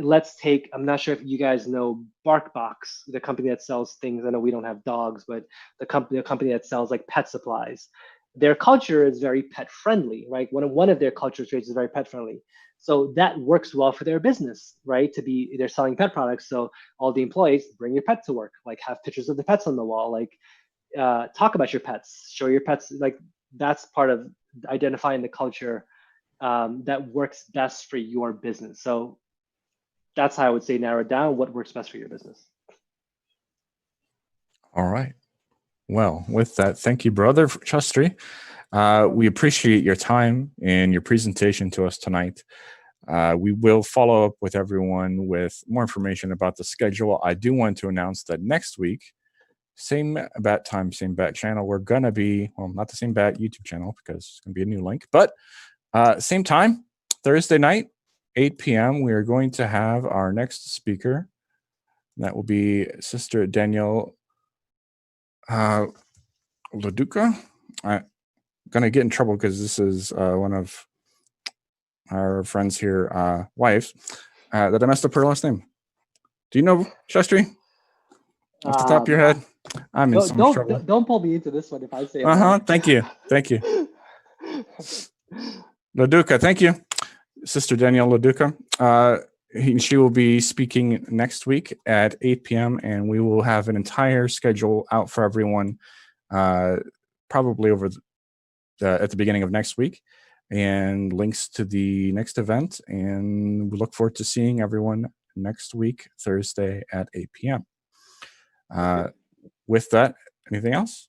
let's take, I'm not sure if you guys know BarkBox, the company that sells things. I know we don't have dogs, but the company that sells like pet supplies. Their culture is very pet friendly, right? One of their culture traits is very pet friendly. So that works well for their business, right? They're selling pet products. So all the employees bring your pet to work, like have pictures of the pets on the wall, like talk about your pets, show your pets. Like that's part of identifying the culture that works best for your business. So that's how I would say narrow it down what works best for your business. All right. Well, with that, thank you, brother Shastri. We appreciate your time and your presentation to us tonight. We will follow up with everyone with more information about the schedule. I do want to announce that next week, same bat time, same bat channel, we're going to be, well, not the same bat YouTube channel because it's going to be a new link, but same time, Thursday night, 8 p.m., we are going to have our next speaker. That will be Sister Danielle Loduca. I'm going to get in trouble because this is one of our friends here, wives, that I messed up her last name. Do you know Shastri? Off the top of your head? I'm in so much trouble. Don't pull me into this one if I say Thank you. Loduca, thank you. Sister Danielle Loduca. She will be speaking next week at 8 p.m. and we will have an entire schedule out for everyone probably over at the beginning of next week, and links to the next event. And we look forward to seeing everyone next week, Thursday at 8 p.m. With that, anything else?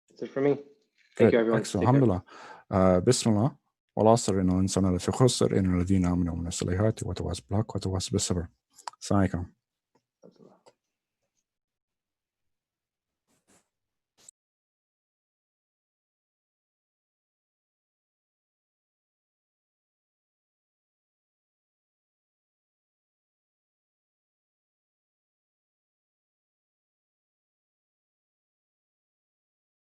That's it for me. Thank you, everyone. Excellent. Alhamdulillah. Bismillah. والعصر إن الإنسان لفي خسر إن الذين آمنوا وعملوا الصالحات وتواصوا بالحق وتواصوا بالصبر. السلام عليكم.